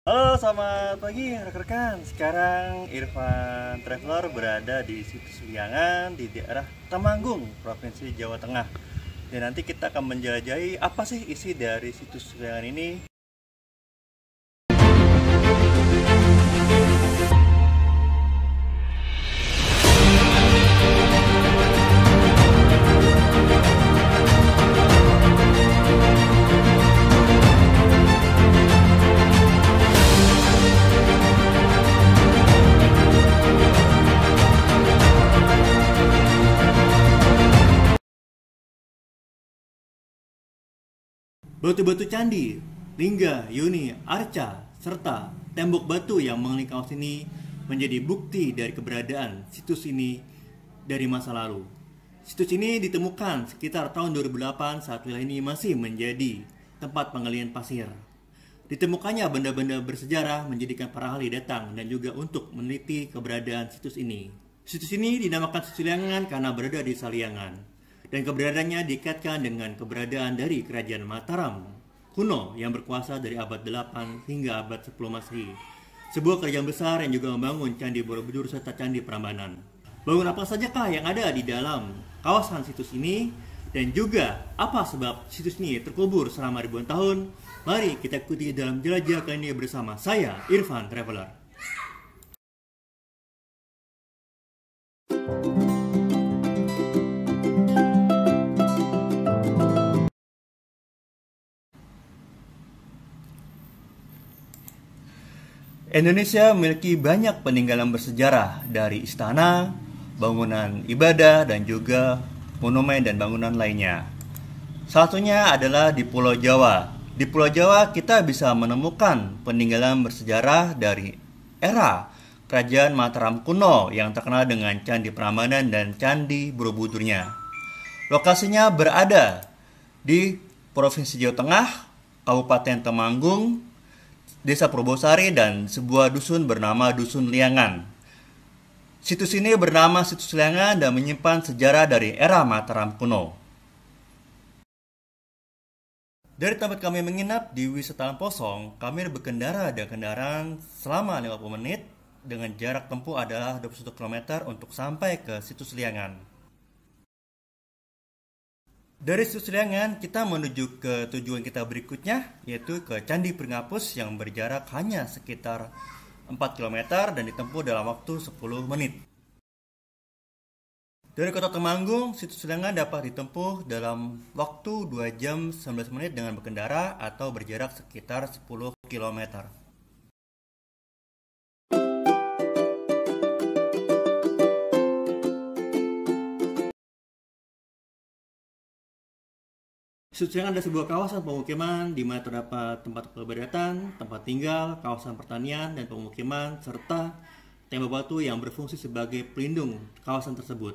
Halo, selamat pagi rekan-rekan. Sekarang Irfan Traveler berada di situs Liangan di daerah Temanggung, Provinsi Jawa Tengah. Dan nanti kita akan menjelajahi apa sih isi dari situs Liangan ini. Batu-batu candi, lingga, yuni, arca, serta tembok batu yang mengelilingi kawasan ini menjadi bukti dari keberadaan situs ini dari masa lalu. Situs ini ditemukan sekitar tahun 2008 saat wilayah ini masih menjadi tempat penggalian pasir. Ditemukannya benda-benda bersejarah menjadikan para ahli datang dan juga untuk meneliti keberadaan situs ini. Situs ini dinamakan Situs Liangan karena berada di Saliangan, dan keberadaannya dikaitkan dengan keberadaan dari Kerajaan Mataram kuno yang berkuasa dari abad 8 hingga abad 10 Masehi. Sebuah kerajaan besar yang juga membangun Candi Borobudur serta Candi Prambanan. Bangunan apa sajakah yang ada di dalam kawasan situs ini, dan juga apa sebab situs ini terkubur selama ribuan tahun? Mari kita ikuti dalam jelajah kali ini bersama saya, Irfan Traveler. Indonesia memiliki banyak peninggalan bersejarah dari istana, bangunan ibadah, dan juga monumen dan bangunan lainnya. Salah satunya adalah di Pulau Jawa. Di Pulau Jawa kita bisa menemukan peninggalan bersejarah dari era Kerajaan Mataram kuno yang terkenal dengan Candi Prambanan dan Candi Borobudurnya. Lokasinya berada di Provinsi Jawa Tengah, Kabupaten Temanggung, Desa Probosari, dan sebuah dusun bernama Dusun Liangan. Situs ini bernama Situs Liangan dan menyimpan sejarah dari era Mataram kuno. Dari tempat kami menginap di Wisata Lamposong, kami berkendara dengan kendaraan selama 50 menit dengan jarak tempuh adalah 21 km untuk sampai ke Situs Liangan. Dari Situs Liangan, kita menuju ke tujuan kita berikutnya, yaitu ke Candi Pringapus yang berjarak hanya sekitar 4 km dan ditempuh dalam waktu 10 menit. Dari kota Temanggung, Situs Liangan dapat ditempuh dalam waktu 2 jam 19 menit dengan berkendara atau berjarak sekitar 10 km. Situs Liangan adalah sebuah kawasan pemukiman di mana terdapat tempat peribadatan, tempat tinggal, kawasan pertanian dan pemukiman, serta tembok batu yang berfungsi sebagai pelindung kawasan tersebut.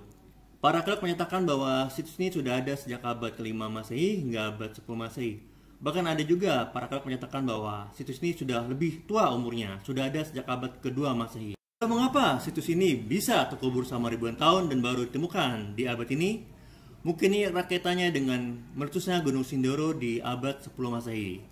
Para arkeolog menyatakan bahwa situs ini sudah ada sejak abad ke-5 Masehi hingga abad 10 Masehi. Bahkan ada juga para arkeolog menyatakan bahwa situs ini sudah lebih tua umurnya, sudah ada sejak abad ke-2 Masehi. Mengapa situs ini bisa terkubur selama ribuan tahun dan baru ditemukan di abad ini? Mungkin ini erat kaitannya dengan meletusnya Gunung Sindoro di abad 10 Masehi.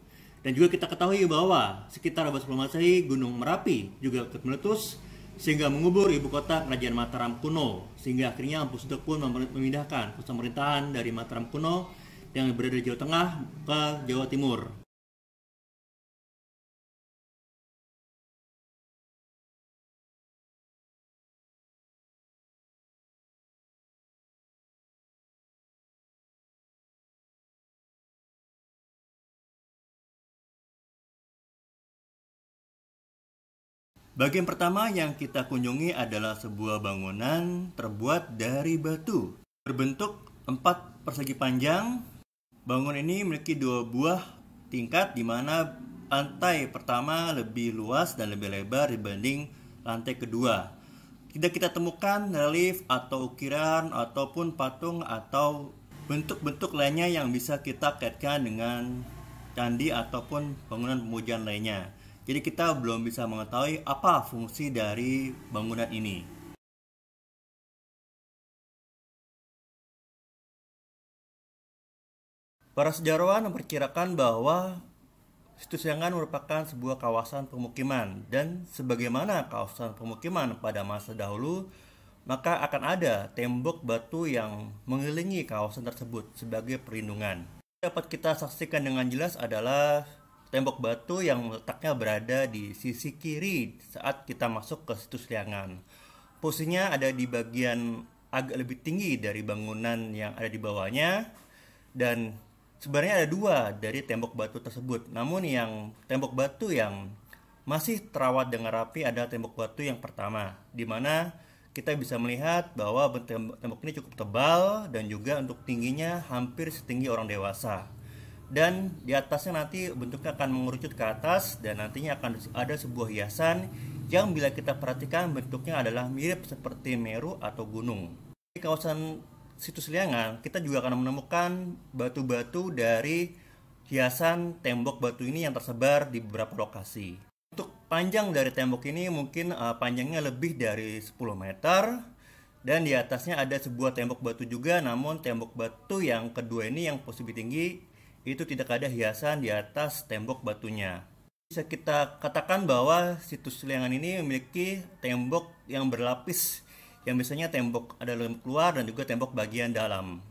Dan juga kita ketahui bahwa sekitar abad 10 Masehi Gunung Merapi juga ikut meletus sehingga mengubur ibu kota Kerajaan Mataram kuno, sehingga akhirnya Empu Sudok pun memindahkan pusat pemerintahan dari Mataram kuno yang berada di Jawa Tengah ke Jawa Timur. Bagian pertama yang kita kunjungi adalah sebuah bangunan terbuat dari batu berbentuk 4 persegi panjang. Bangunan ini memiliki 2 buah tingkat di mana lantai pertama lebih luas dan lebih lebar dibanding lantai kedua. Tidak kita temukan relief atau ukiran ataupun patung atau bentuk-bentuk lainnya yang bisa kita kaitkan dengan candi ataupun bangunan pemujaan lainnya. Jadi kita belum bisa mengetahui apa fungsi dari bangunan ini. Para sejarawan memperkirakan bahwa Situs Liangan merupakan sebuah kawasan pemukiman, dan sebagaimana kawasan pemukiman pada masa dahulu, maka akan ada tembok batu yang mengelilingi kawasan tersebut sebagai perlindungan. Dapat kita saksikan dengan jelas adalah tembok batu yang letaknya berada di sisi kiri saat kita masuk ke Situs Liangan. Posisinya ada di bagian agak lebih tinggi dari bangunan yang ada di bawahnya, dan sebenarnya ada dua dari tembok batu tersebut. Namun yang tembok batu yang masih terawat dengan rapi adalah tembok batu yang pertama, di mana kita bisa melihat bahwa tembok ini cukup tebal dan juga untuk tingginya hampir setinggi orang dewasa. Dan di atasnya nanti bentuknya akan mengerucut ke atas, dan nantinya akan ada sebuah hiasan yang bila kita perhatikan bentuknya adalah mirip seperti Meru atau gunung. Di kawasan Situs Liangan kita juga akan menemukan batu-batu dari hiasan tembok batu ini yang tersebar di beberapa lokasi. Untuk panjang dari tembok ini mungkin panjangnya lebih dari 10 meter, dan di atasnya ada sebuah tembok batu juga, namun tembok batu yang kedua ini yang posisi tinggi itu tidak ada hiasan di atas tembok batunya. Bisa kita katakan bahwa Situs Liangan ini memiliki tembok yang berlapis, yang biasanya tembok ada dalam keluar dan juga tembok bagian dalam.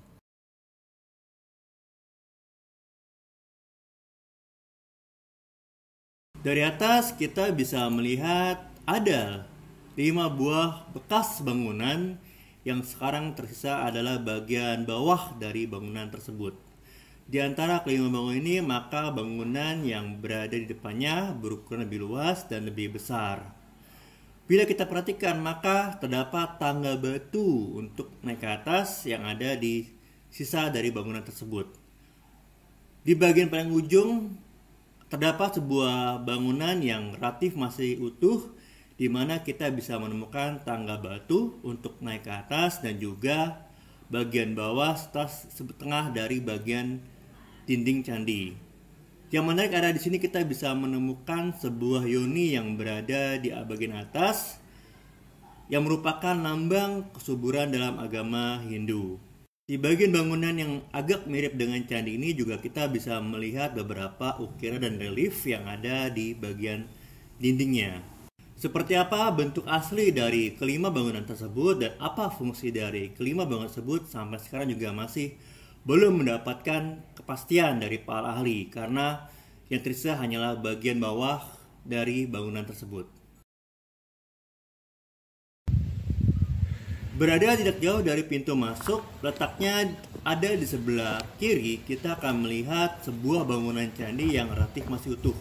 Dari atas kita bisa melihat ada 5 buah bekas bangunan yang sekarang tersisa adalah bagian bawah dari bangunan tersebut. Di antara kelima bangunan ini, maka bangunan yang berada di depannya berukuran lebih luas dan lebih besar. Bila kita perhatikan, maka terdapat tangga batu untuk naik ke atas yang ada di sisa dari bangunan tersebut. Di bagian paling ujung terdapat sebuah bangunan yang relatif masih utuh, di mana kita bisa menemukan tangga batu untuk naik ke atas dan juga bagian bawah setengah dari bagian dinding candi. Yang menarik ada di sini kita bisa menemukan sebuah yoni yang berada di bagian atas, yang merupakan lambang kesuburan dalam agama Hindu. Di bagian bangunan yang agak mirip dengan candi ini juga kita bisa melihat beberapa ukiran dan relief yang ada di bagian dindingnya. Seperti apa bentuk asli dari kelima bangunan tersebut dan apa fungsi dari kelima bangunan tersebut sampai sekarang juga masih belum mendapatkan kepastian dari para ahli, karena yang tersisa hanyalah bagian bawah dari bangunan tersebut. Berada tidak jauh dari pintu masuk, letaknya ada di sebelah kiri, kita akan melihat sebuah bangunan candi yang relatif masih utuh.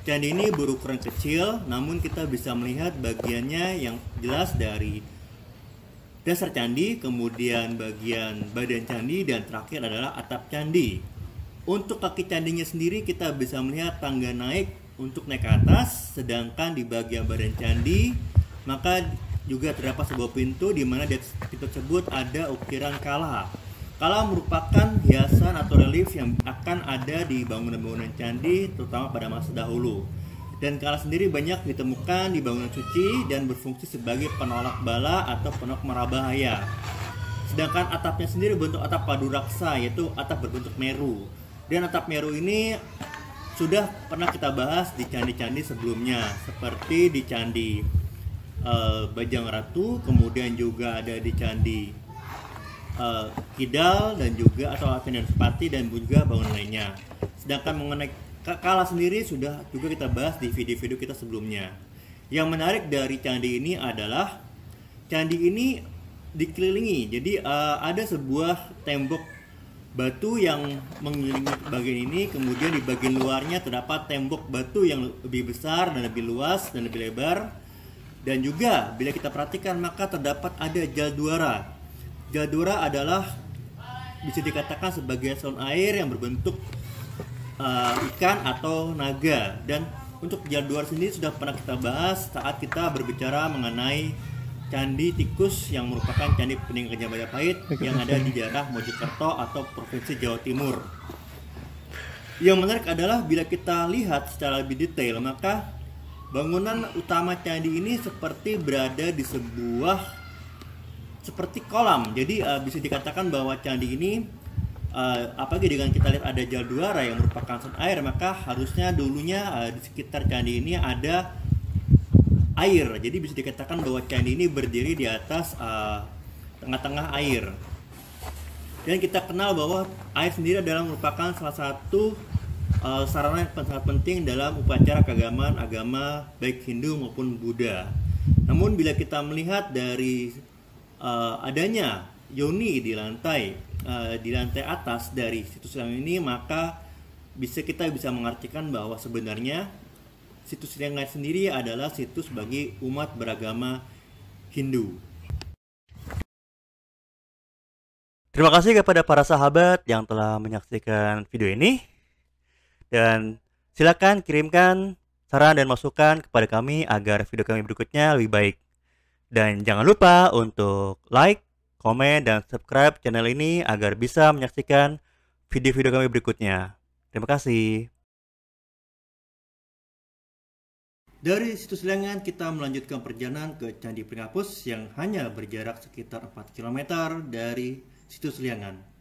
Candi ini berukuran kecil, namun kita bisa melihat bagiannya yang jelas dari dasar candi, kemudian bagian badan candi, dan terakhir adalah atap candi. Untuk kaki candinya sendiri kita bisa melihat tangga naik untuk naik ke atas, sedangkan di bagian badan candi maka juga terdapat sebuah pintu di mana di pintu tersebut ada ukiran kala. Kala merupakan hiasan atau relief yang akan ada di bangunan-bangunan candi terutama pada masa dahulu. Dan kala sendiri banyak ditemukan di bangunan suci dan berfungsi sebagai penolak bala atau penolak mara bahaya. Sedangkan atapnya sendiri bentuk atap paduraksa, yaitu atap berbentuk meru. Dan atap meru ini sudah pernah kita bahas di candi-candi sebelumnya, seperti di candi Bajang Ratu, kemudian juga ada di candi Kidal dan juga atau Candi Sepati dan juga bangunan lainnya. Sedangkan mengenai kala sendiri sudah juga kita bahas di video-video kita sebelumnya. Yang menarik dari candi ini adalah candi ini dikelilingi, jadi ada sebuah tembok batu yang mengelilingi bagian ini, kemudian di bagian luarnya terdapat tembok batu yang lebih besar dan lebih luas dan lebih lebar. Dan juga bila kita perhatikan maka terdapat ada jalduara. Jalduara adalah bisa dikatakan sebagai saluran air yang berbentuk ikan atau naga. Dan untuk jalduara sendiri sudah pernah kita bahas saat kita berbicara mengenai Candi Tikus yang merupakan Candi Peninggalan Majapahit yang ada di daerah Mojokerto atau Provinsi Jawa Timur. Yang menarik adalah bila kita lihat secara lebih detail, maka bangunan utama candi ini seperti berada di sebuah seperti kolam. Jadi bisa dikatakan bahwa candi ini apalagi dengan kita lihat ada Jalduara yang merupakan sun air, maka harusnya dulunya di sekitar candi ini ada air. Jadi bisa dikatakan bahwa candi ini berdiri di atas tengah-tengah air. Dan kita kenal bahwa air sendiri adalah merupakan salah satu sarana yang sangat penting dalam upacara keagamaan agama baik Hindu maupun Buddha. Namun bila kita melihat dari adanya yoni di lantai atas dari situs Liangan ini, maka kita bisa mengartikan bahwa sebenarnya situs Liangan sendiri adalah situs bagi umat beragama Hindu. Terima kasih kepada para sahabat yang telah menyaksikan video ini, dan silakan kirimkan saran dan masukan kepada kami agar video kami berikutnya lebih baik. Dan jangan lupa untuk like, komen, dan subscribe channel ini agar bisa menyaksikan video-video kami berikutnya. Terima kasih. Dari situs Liangan kita melanjutkan perjalanan ke Candi Pringapus yang hanya berjarak sekitar 4 km dari situs Liangan.